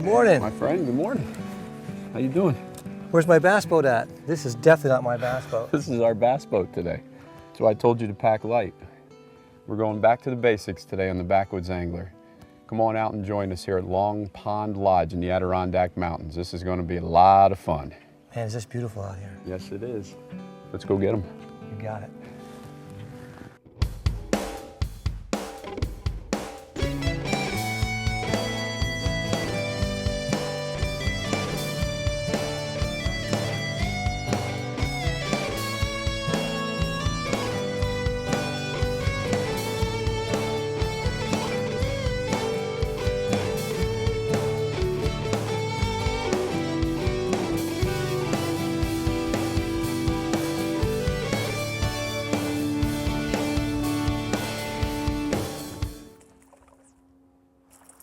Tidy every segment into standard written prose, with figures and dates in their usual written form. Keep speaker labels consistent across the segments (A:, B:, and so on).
A: morning.
B: My friend, good morning. How you doing?
A: Where's my bass boat at? This is definitely not my bass boat.
B: This is our bass boat today. So I told you to pack light. We're going back to the basics today on the Backwoods Angler. Come on out and join us here at Long Pond Lodge in the Adirondack Mountains. This is going to be a lot of fun.
A: Man, is this beautiful out here?
B: Yes, it is. Let's go get them.
A: You got it.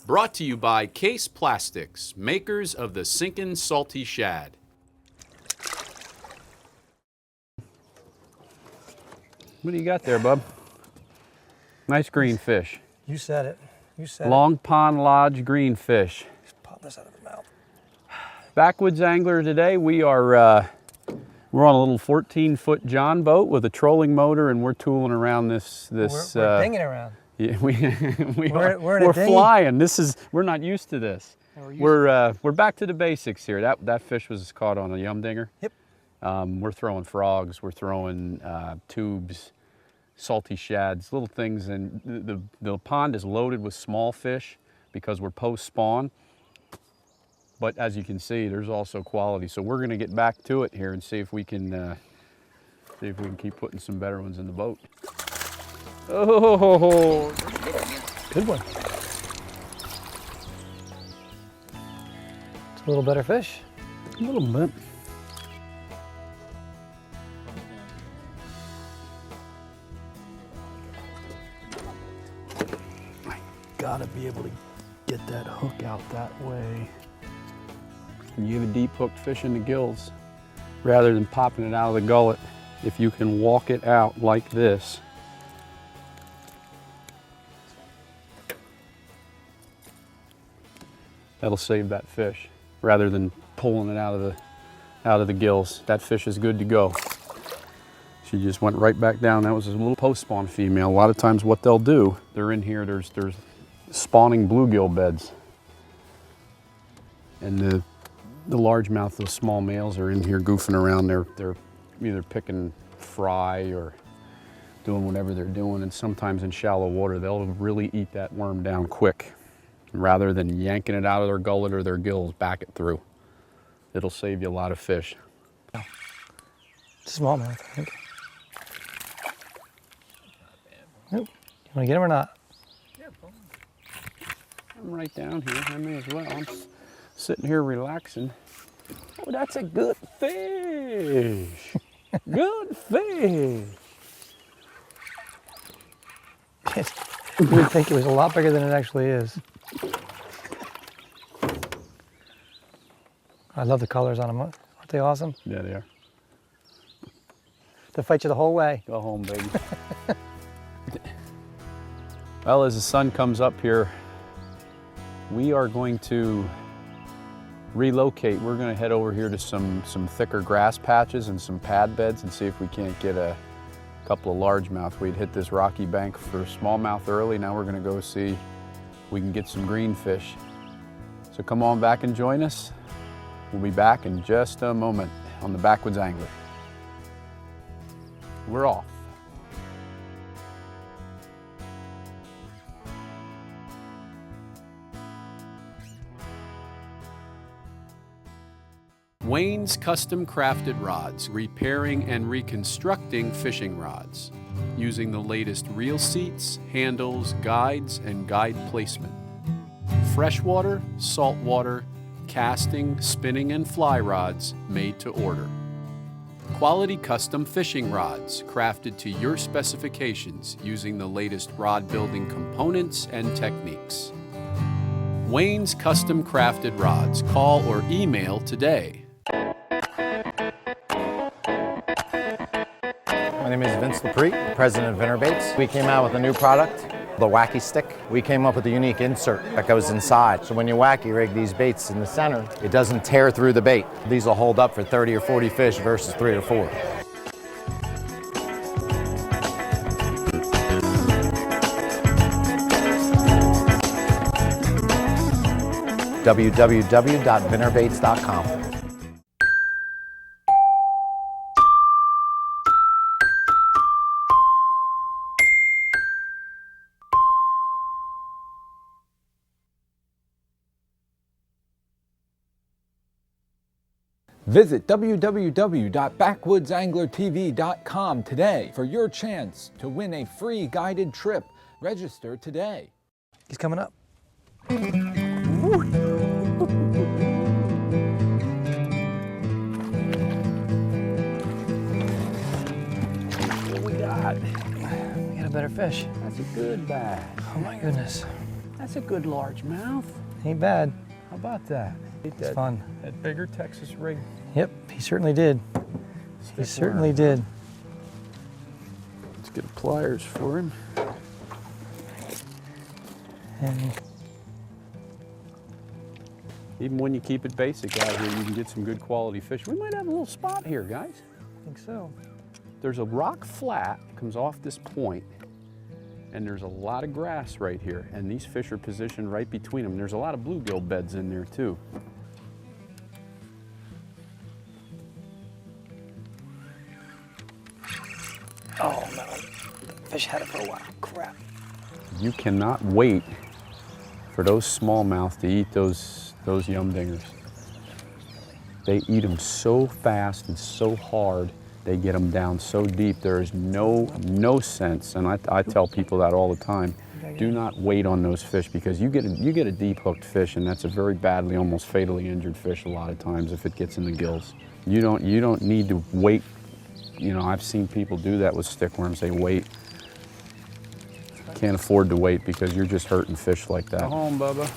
C: Brought to you by Case Plastics, makers of the Sinkin' Salty Shad.
B: What do you got there, bub? Nice green fish.
A: You said it. You said
B: Long Pond Lodge green fish.
A: Just pop this out of his mouth.
B: Backwoods Angler today. We're on a little 14-foot John boat with a trolling motor, and we're tooling around this.
A: We're dinging around.
B: Yeah, we're
A: in a dinghy.
B: flying. We're not used to this.
A: No,
B: We're back to the basics here. That fish was caught on a yum dinger.
A: Yep.
B: We're throwing frogs. We're throwing tubes, salty shads, little things, and the pond is loaded with small fish because we're post spawn. But as you can see, there's also quality. So we're going to get back to it here and see if we can keep putting some better ones in the boat. Oh,
A: good one. It's a little better fish.
B: a little bit. I gotta be able to get that hook out that way. When you have a deep hooked fish in the gills, rather than popping it out of the gullet, if you can walk it out like this, that'll save that fish rather than pulling it out of the gills. That fish is good to go. She just went right back down. That was a little post-spawn female. A lot of times what they'll do, they're in here, there's spawning bluegill beds. And the largemouth, those small males are in here goofing around. They're either picking fry or doing whatever they're doing. And sometimes in shallow water, they'll really eat that worm down quick. Rather than yanking it out of their gullet or their gills, back it through. It'll save you a lot of fish.
A: Smallmouth, I think. Nope. You want to get him or not?
B: Yeah, I'm right down here. I may as well. I'm sitting here relaxing. Oh, that's a good fish. Good fish.
A: You would think it was a lot bigger than it actually is. I love the colors on them. Aren't they awesome?
B: Yeah, they are.
A: They'll fight you the whole way.
B: Go home, baby. Well, as the sun comes up here, we are going to relocate. We're going to head over here to some thicker grass patches and some pad beds and see if we can't get a couple of largemouth. We'd hit this rocky bank for smallmouth early. Now we're going to go see if we can get some green fish. So come on back and join us. We'll be back in just a moment on the Backwoods Angler. We're off.
C: Wayne's Custom Crafted Rods, repairing and reconstructing fishing rods, using the latest reel seats, handles, guides, and guide placement. Freshwater, saltwater, casting, spinning, and fly rods made to order. Quality custom fishing rods crafted to your specifications using the latest rod building components and techniques. Wayne's Custom Crafted Rods. Call or email today.
D: My name is Vince LaPree, president of Innerbaits. We came out with a new product The wacky stick, we came up with a unique insert that goes inside. So when you wacky rig these baits in the center, it doesn't tear through the bait. These will hold up for 30 or 40 fish versus 3 or 4. www.vinnerbaits.com.
E: Visit www.backwoodsanglertv.com today for your chance to win a free guided trip. Register today.
A: He's coming up.
B: What we got?
A: We got a better fish.
B: That's a good bag.
A: Oh my goodness.
B: That's a good largemouth.
A: Ain't bad.
B: How about that?
A: It's fun.
B: That bigger Texas rig.
A: Yep, he certainly did. He certainly did.
B: Let's get pliers for him.
A: And
B: Even when you keep it basic out here, you can get some good quality fish. We might have a little spot here, guys.
A: I think so.
B: There's a rock flat that comes off this point, and there's a lot of grass right here, and these fish are positioned right between them. There's a lot of bluegill beds in there too.
A: Oh no. Fish had it for a while. Crap.
B: You cannot wait for those smallmouth to eat those yum dingers. They eat them so fast and so hard. They get them down so deep. There is no sense, and I tell people that all the time. Do not wait on those fish, because you get a deep hooked fish, and that's a very badly, almost fatally injured fish a lot of times if it gets in the gills. You don't need to wait. You know, I've seen people do that with stickworms. They wait. Can't afford to wait, because you're just hurting fish like that. Go home, Bubba.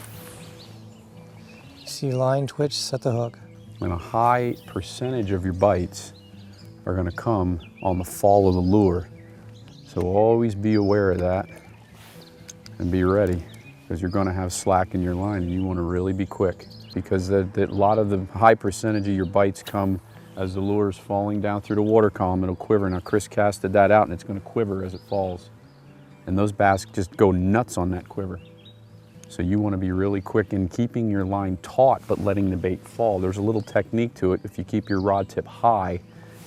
A: See line twitch, set the hook.
B: And a high percentage of your bites are going to come on the fall of the lure. So always be aware of that and be ready, because you're going to have slack in your line, and you want to really be quick, because a lot of the high percentage of your bites come as the lure is falling down through the water column. It'll quiver. Now Chris casted that out, and it's going to quiver as it falls. And those bass just go nuts on that quiver. So you want to be really quick in keeping your line taut, but letting the bait fall. There's a little technique to it. If you keep your rod tip high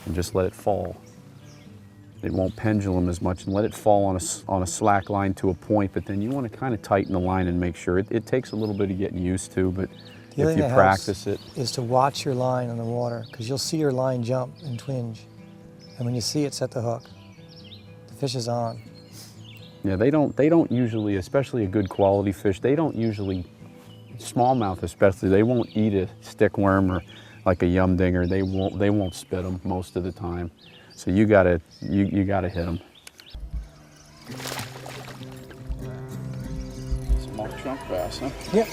B: and just let it fall, it won't pendulum as much, and let it fall on a slack line to a point, but then you want to kind of tighten the line and make sure. It takes a little bit of getting used to, but if you practice it.
A: Is to watch your line on the water, because you'll see your line jump and twinge. And when you see it, set the hook. The fish is on.
B: Yeah, they don't usually, especially a good quality fish, they don't usually, smallmouth especially, they won't eat a stickworm or like a yum dinger. They won't spit them most of the time. So you gotta hit them. Small chunk bass, huh?
A: Yep.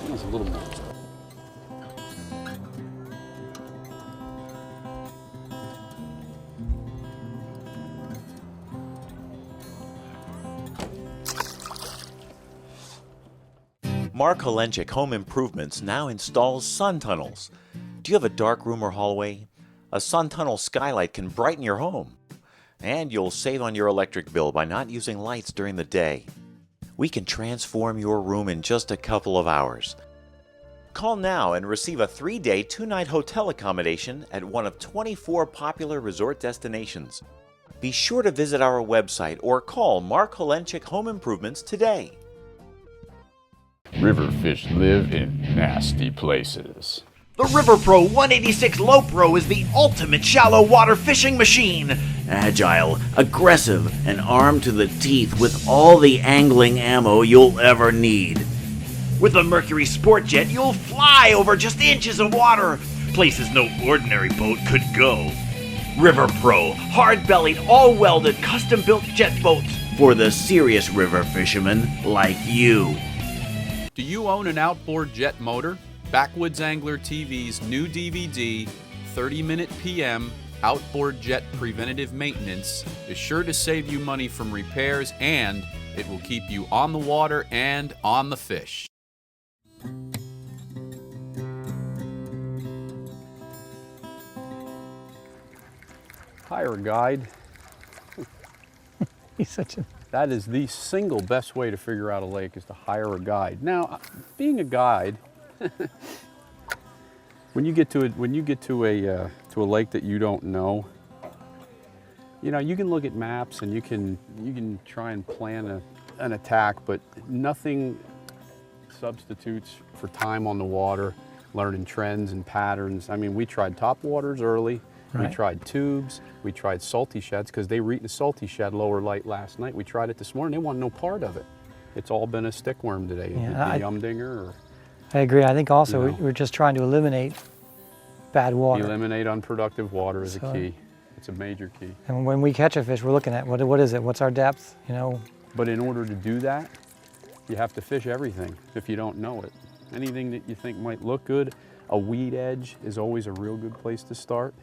B: That's a little more.
F: Mark Holenchik Home Improvements now installs sun tunnels. Do you have a dark room or hallway? A sun tunnel skylight can brighten your home. And you'll save on your electric bill by not using lights during the day. We can transform your room in just a couple of hours. Call now and receive a 3-day, 2-night hotel accommodation at one of 24 popular resort destinations. Be sure to visit our website or call Mark Holenchik Home Improvements today.
G: River fish live in nasty places.
H: The River Pro 186 Low Pro is the ultimate shallow water fishing machine. Agile, aggressive, and armed to the teeth with all the angling ammo you'll ever need. With the Mercury Sport Jet, you'll fly over just inches of water, places no ordinary boat could go. River Pro, hard-bellied, all-welded, custom-built jet boats for the serious river fishermen like you.
C: Do you own an outboard jet motor? Backwoods Angler TV's new DVD, 30-minute PM Outboard Jet Preventative Maintenance, is sure to save you money from repairs, and it will keep you on the water and on the fish.
B: Hire a guide.
A: He's such a...
B: That is the single best way to figure out a lake, is to hire a guide. Now, being a guide, when you get to a lake that you don't know, you know, you can look at maps and you can try and plan an attack, but nothing substitutes for time on the water, learning trends and patterns. I mean, we tried top waters early.
A: Right.
B: We tried tubes, we tried salty sheds, because they were eating a salty shed lower light last night. We tried it this morning, they want no part of it. It's all been a stickworm today,
A: Yeah,
B: a yumdinger. Or,
A: I agree. I think also
B: you know,
A: we're just trying to eliminate bad water.
B: eliminate unproductive water is
A: So-
B: a key. It's a major key.
A: And when we catch a fish, we're looking at what is it? What's our depth? You know,
B: But in order to do that, you have to fish everything if you don't know it. Anything that you think might look good, a weed edge is always a real good place to start.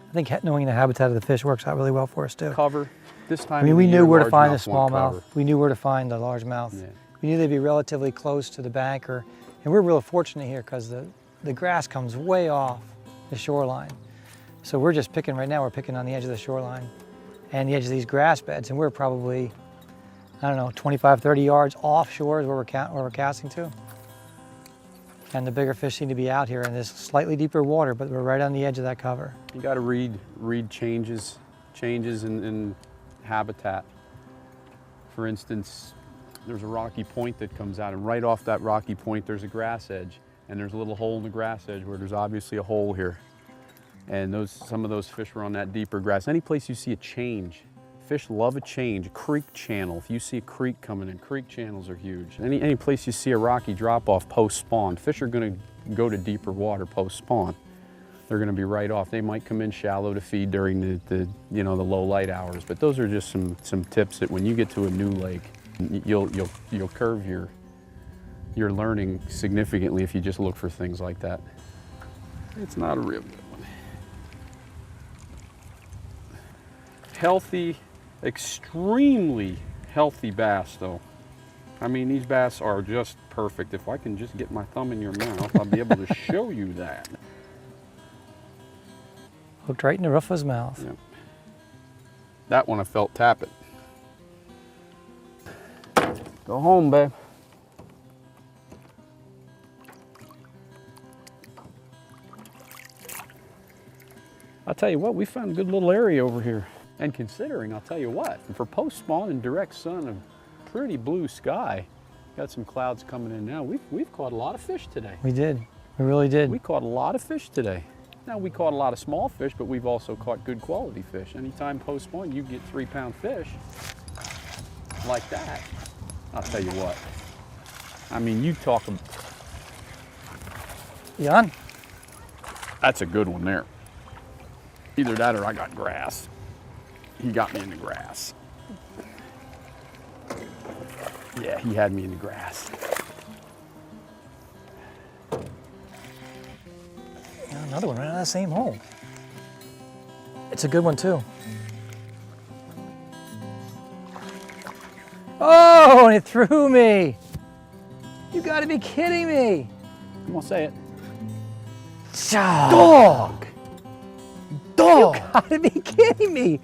A: I think knowing the habitat of the fish works out really well for us too.
B: Cover. This time
A: I mean,
B: of
A: we
B: the
A: knew
B: year,
A: where to find the
B: largemouth won't cover.
A: smallmouth. We knew where to find the largemouth.
B: Yeah.
A: We knew they'd be relatively close to the bank, and we're real fortunate here because the grass comes way off the shoreline. So we're just picking right now. We're picking on the edge of the shoreline and the edge of these grass beds, and we're probably, I don't know, 25, 30 yards offshore is where we're casting to. And the bigger fish seem to be out here in this slightly deeper water, but we're right on the edge of that cover.
B: You got to read changes in habitat. For instance, there's a rocky point that comes out, and right off that rocky point there's a grass edge, and there's a little hole in the grass edge where there's obviously a hole here. And some of those fish were on that deeper grass. Any place you see a change, fish love a change. A creek channel, if you see a creek coming in, creek channels are huge. Any place you see a rocky drop off post-spawn, fish are going to go to deeper water post-spawn. They're going to be right off. They might come in shallow to feed during the low light hours, but those are just some tips that when you get to a new lake, you'll curve your learning significantly if you just look for things like that. It's not a real good one. Healthy, extremely healthy bass though. I mean, these bass are just perfect. If I can just get my thumb in your mouth, I'll be able to show you that.
A: Hooked right in the roof of his mouth.
B: Yep. That one I felt tap it. Go home, babe. I'll tell you what, we found a good little area over here. And considering, I'll tell you what, for post-spawn and direct sun, a pretty blue sky, got some clouds coming in now. We've caught a lot of fish today.
A: We did. We really did.
B: We caught a lot of fish today. Now, we caught a lot of small fish, but we've also caught good quality fish. Anytime post-spawn, you get 3-pound fish like that. I'll tell you what. I mean, you talk about...
A: Jan?
B: That's a good one there. Either that or I got grass. He got me in the grass. Yeah, he had me in the grass.
A: Another one right out of the same hole. It's a good one too. Oh, and it threw me. You gotta be kidding me.
B: I'm gonna say it.
A: Dog! Dog! You gotta be kidding me.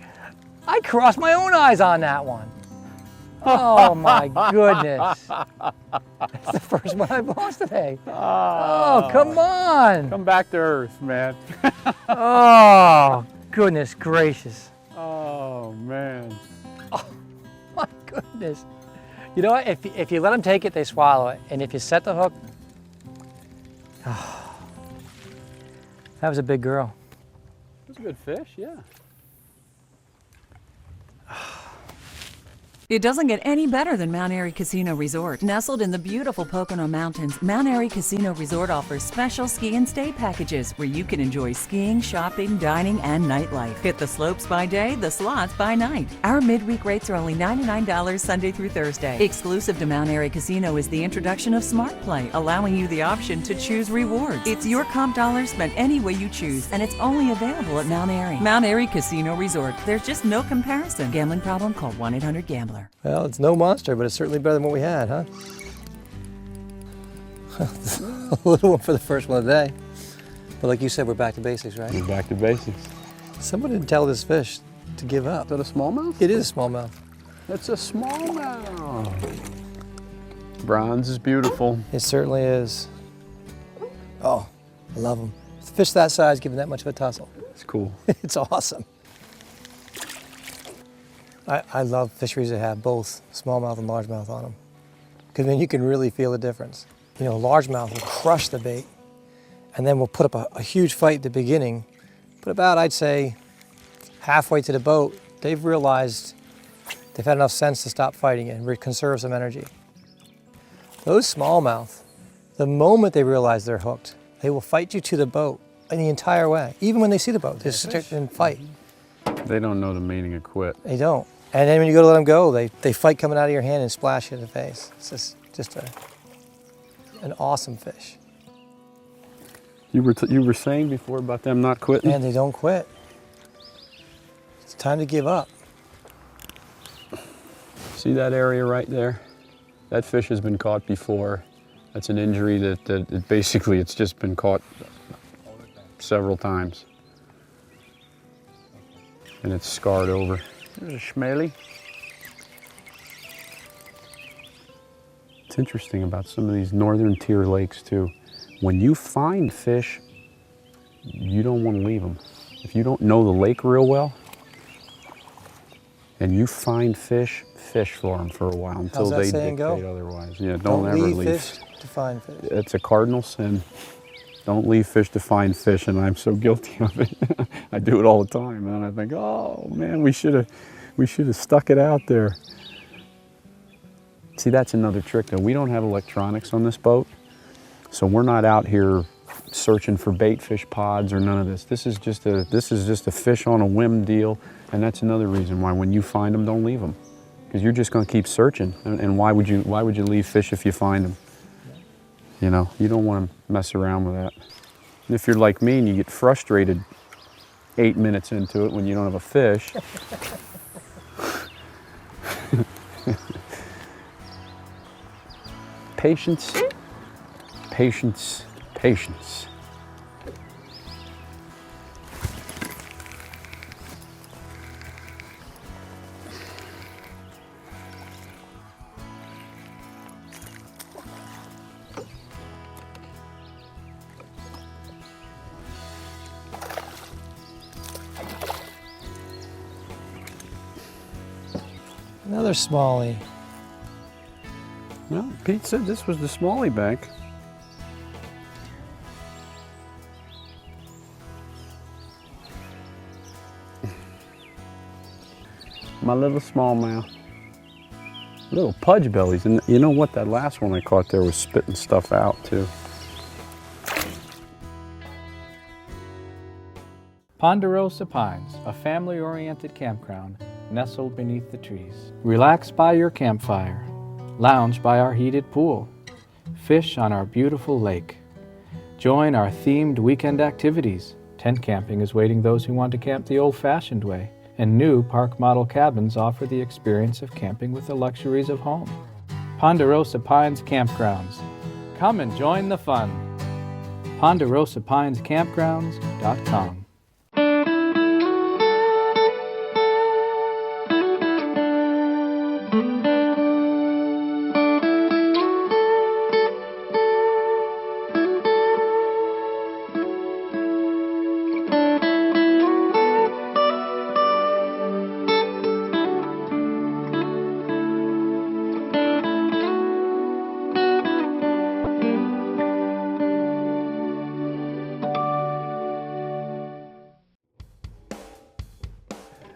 A: I crossed my own eyes on that one. Oh my goodness. That's the first one I've lost today. Oh, come on.
B: Come back to earth, man.
A: Oh, goodness gracious.
B: Oh, man.
A: Oh, my goodness. You know what? If you let them take it, they swallow it. And if you set the hook, oh, that was a big girl.
B: That's a good fish, yeah.
I: It doesn't get any better than Mount Airy Casino Resort. Nestled in the beautiful Pocono Mountains, Mount Airy Casino Resort offers special ski and stay packages where you can enjoy skiing, shopping, dining, and nightlife. Hit the slopes by day, the slots by night. Our midweek rates are only $99 Sunday through Thursday. Exclusive to Mount Airy Casino is the introduction of Smart Play, allowing you the option to choose rewards. It's your comp dollars spent any way you choose, and it's only available at Mount Airy. Mount Airy Casino Resort. There's just no comparison. Gambling problem? Call 1-800-GAMBLER.
A: Well, it's no monster, but it's certainly better than what we had, huh? A little one for the first one of the day. But like you said, we're back to basics, right?
B: We're back to basics.
A: Someone didn't tell this fish to give up.
B: Is that a smallmouth?
A: It is a smallmouth.
B: It's a smallmouth. Bronze is beautiful.
A: It certainly is. Oh, I love them. Fish that size giving that much of a tussle.
B: It's cool.
A: It's awesome. I love fisheries that have both smallmouth and largemouth on them, because then you can really feel the difference. You know, largemouth will crush the bait, and then we'll put up a huge fight at the beginning, but about, I'd say, halfway to the boat, they've realized they've had enough sense to stop fighting it and conserve some energy. Those smallmouth, the moment they realize they're hooked, they will fight you to the boat and the entire way, even when they see the boat, they just sit and fight.
B: They don't know the meaning of quit.
A: They don't. And then when you go to let them go, they fight coming out of your hand and splash you in the face. It's just an awesome fish.
B: You were saying before about them not quitting?
A: And they don't quit. It's time to give up.
B: See that area right there? That fish has been caught before. That's an injury that basically it's just been caught several times. And it's scarred over. There's a schmaley. It's interesting about some of these northern tier lakes too. When you find fish, you don't want to leave them. If you don't know the lake real well, and you find fish, fish for them for a while until they dictate otherwise. Yeah, don't ever
A: leave
B: leave
A: fish to find fish.
B: It's a cardinal sin. Don't leave fish to find fish, and I'm so guilty of it. I do it all the time, and I think, oh man, we should have stuck it out there. See, that's another trick though. We don't have electronics on this boat, so we're not out here searching for bait fish pods or none of this. This is just a fish on a whim deal, and that's another reason why when you find them, don't leave them, because you're just going to keep searching. And why would you leave fish if you find them? You know, you don't want to mess around with that. And if you're like me and you get frustrated 8 minutes into it when you don't have a fish, patience, patience, patience.
A: Another smallie.
B: Well, Pete said this was the smallie bank. My little smallmouth. Little pudge bellies. And you know what? That last one I caught there was spitting stuff out too.
J: Ponderosa Pines, a family-oriented campground nestled beneath the trees. Relax by your campfire, lounge by our heated pool, fish on our beautiful lake. Join our themed weekend activities. Tent camping is waiting those who want to camp the old-fashioned way, and new park model cabins offer the experience of camping with the luxuries of home. Ponderosa Pines Campgrounds. Come and join the fun. PonderosaPinesCampgrounds.com.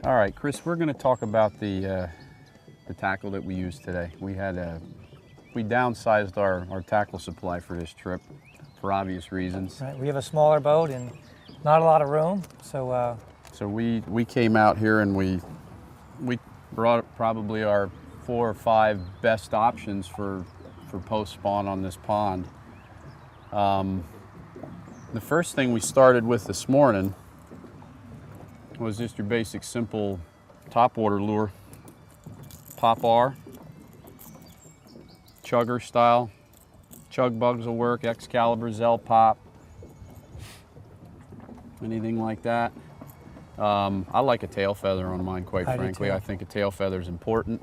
B: All right, Chris, we're going to talk about the the tackle that we used today. We downsized our tackle supply for this trip for obvious reasons.
A: Right. We have a smaller boat and not a lot of room, so.
B: So we came out here and we brought probably our 4 or 5 best options for post spawn on this pond. The first thing we started with this morning was just your basic simple topwater lure, pop R, chugger style. Chug bugs will work, Excalibur, Zell pop, anything like that. I like a tail feather on mine, quite frankly. I think a tail feather is important.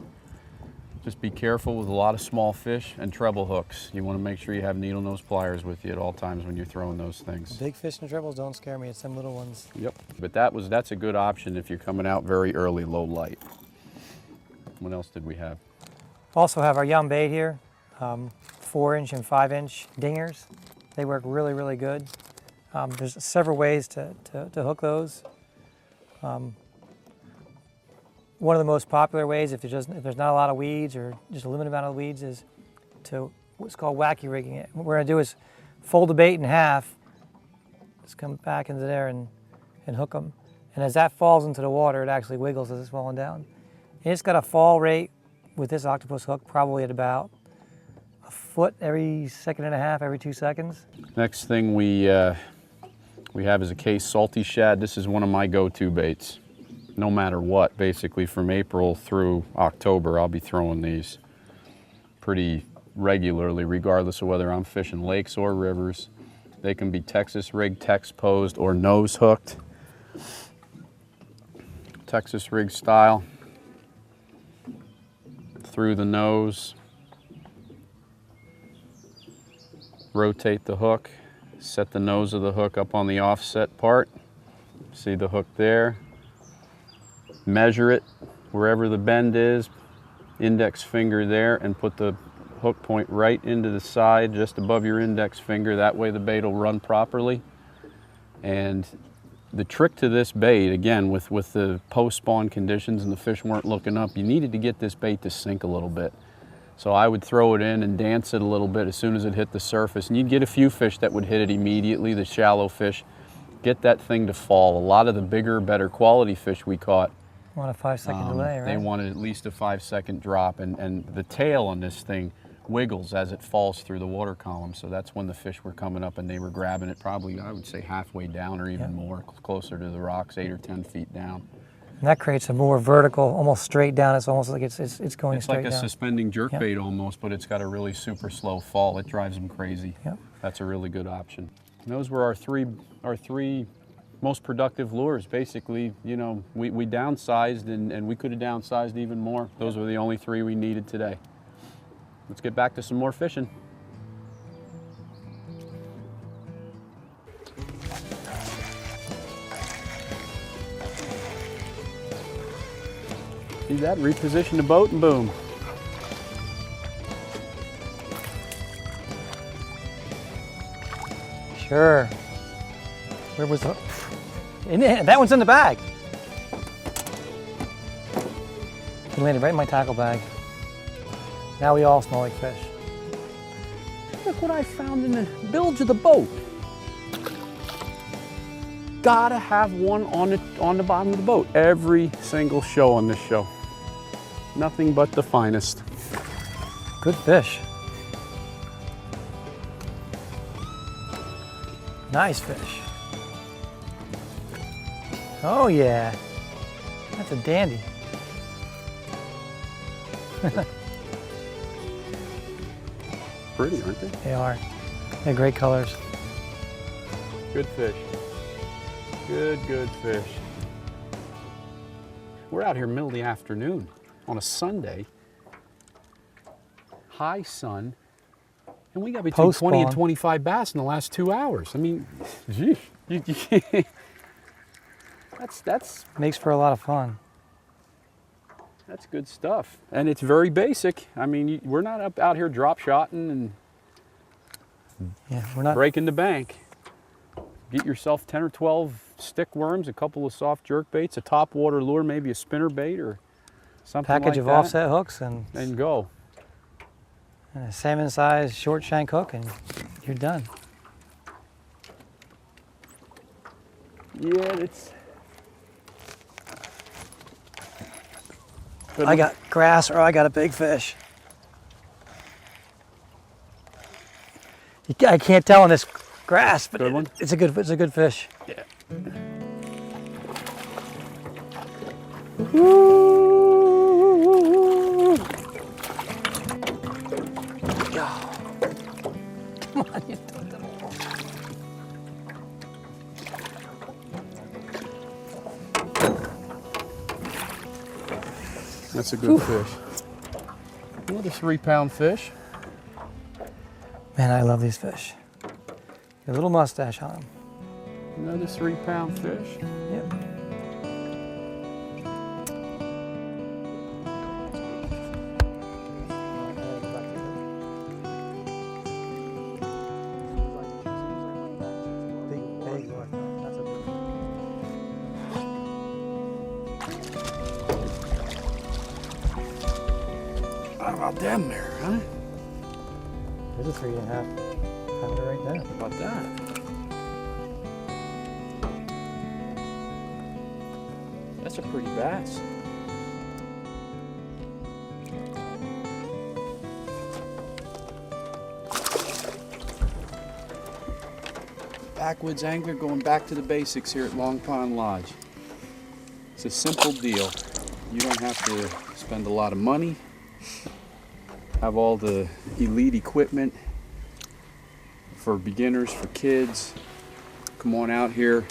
B: Just be careful with a lot of small fish and treble hooks. You want to make sure you have needle nose pliers with you at all times when you're throwing those things.
A: Big fish and trebles don't scare me, it's them little ones.
B: Yep, but that's a good option if you're coming out very early, low light. What else did we have?
A: Also have our Yum bait here, 4-inch and 5-inch dingers. They work really, really good. There's several ways to hook those. One of the most popular ways, if there's not a lot of weeds or just a limited amount of weeds, is to what's called wacky rigging it. What we're going to do is fold the bait in half, just come back into there and hook them. And as that falls into the water, it actually wiggles as it's falling down. And it's got a fall rate with this octopus hook probably at about a foot every 1.5 seconds, every 2 seconds.
B: Next thing we have is a case salty shad. This is one of my go-to baits. No matter what, basically from April through October, I'll be throwing these pretty regularly, regardless of whether I'm fishing lakes or rivers. They can be Texas rigged, Tex posed, or nose hooked. Texas rig style. Through the nose. Rotate the hook. Set the nose of the hook up on the offset part. See the hook there. Measure it wherever the bend is, index finger there, and put the hook point right into the side just above your index finger. That way the bait will run properly. And the trick to this bait, again, with the post-spawn conditions and the fish weren't looking up, you needed to get this bait to sink a little bit. So I would throw it in and dance it a little bit as soon as it hit the surface. And you'd get a few fish that would hit it immediately, the shallow fish. Get that thing to fall. A lot of the bigger, better quality fish we caught,
A: Want a 5-second delay, right?
B: they wanted at least a 5-second drop, and the tail on this thing wiggles as it falls through the water column. So that's when the fish were coming up and they were grabbing it probably, I would say, halfway down or even more, closer to the rocks, 8 or 10 feet down.
A: And that creates a more vertical, almost straight down. It's almost like it's going straight down.
B: It's like a suspending jerkbait almost, but it's got a really super slow fall. It drives them crazy.
A: Yep.
B: That's a really good option. And those were our three most productive lures. Basically, you know, we downsized and we could have downsized even more. Those were the only 3 we needed today. Let's get back to some more fishing. See that? Reposition the boat and boom.
A: Sure. Where was the... That one's in the bag. He landed right in my tackle bag. Now we all smell like fish.
B: Look what I found in the bilge of the boat. Gotta have one on the bottom of the boat. Every single show on this show. Nothing but the finest.
A: Good fish. Nice fish. Oh yeah, that's a dandy.
B: Pretty, aren't they?
A: They are. They're great colors.
B: Good fish. Good fish. We're out here middle of the afternoon on a Sunday. High sun. And we got between 20 and 25 bass in the last 2 hours. I mean, gee, you can't. That's
A: makes for a lot of fun.
B: That's good stuff, and it's very basic. I mean, we're not out here drop shotting and
A: we're not
B: breaking the bank. Get yourself 10 or 12 stick worms, a couple of soft jerk baits, a top water lure, maybe a spinner bait or Something
A: package
B: like
A: of
B: that,
A: offset hooks and
B: go.
A: a salmon-sized short shank hook, and you're done.
B: Yeah, it's.
A: I got grass or I got a big fish. I can't tell on this grass, but
B: Good one?
A: it's a good fish.
B: Yeah.
A: Come on, you took them all.
B: That's a good fish. Another 3-pound fish.
A: Man, I love these fish. A little mustache on them.
B: Another 3-pound fish.
A: Yep.
B: How about them there, huh?
A: There's a 3.5 pounder right there.
B: How about that? That's a pretty bass. Backwoods angler going back to the basics here at Long Pond Lodge. It's a simple deal. You don't have to spend a lot of money, have all the elite equipment for beginners, for kids. Come on out here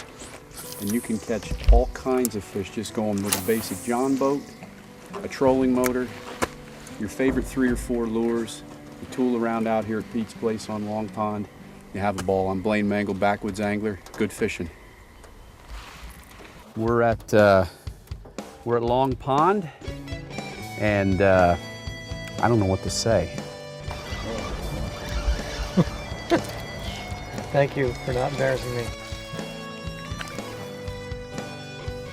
B: and you can catch all kinds of fish just going with a basic John boat, a trolling motor, your favorite 3 or 4 lures. You tool around out here at Pete's Place on Long Pond. You have a ball. I'm Blaine Mangle, Backwoods Angler. Good fishing. We're at Long Pond, and I don't know what to say.
A: Thank you for not embarrassing me.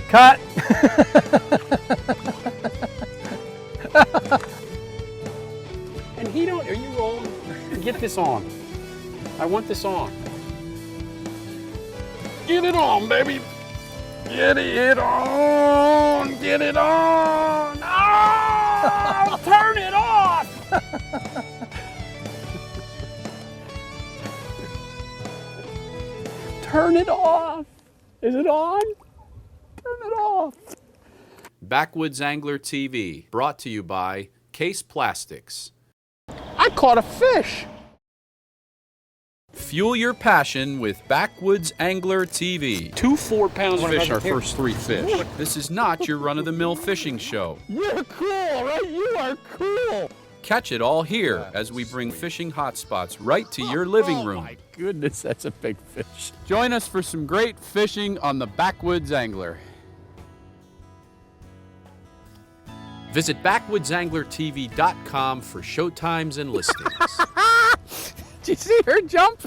A: Cut!
B: And he don't, are you rolling? Get this on. I want this on. Get it on, baby. Get it on. Get it on. Oh, turn it off. Turn it off. Is it on? Turn it off.
C: Backwoods Angler TV, brought to you by Case Plastics.
B: I caught a fish.
C: Fuel your passion with Backwoods Angler TV. 2 4-pound fish, our first 3 fish. This is not your run-of-the-mill fishing show.
B: You're cool, right? You are cool.
C: Catch it all here as we bring fishing hotspots right to your living room.
B: Oh my goodness, that's a big fish.
C: Join us for some great fishing on the Backwoods Angler. Visit backwoodsanglertv.com for showtimes and listings.
B: Did you see her jump?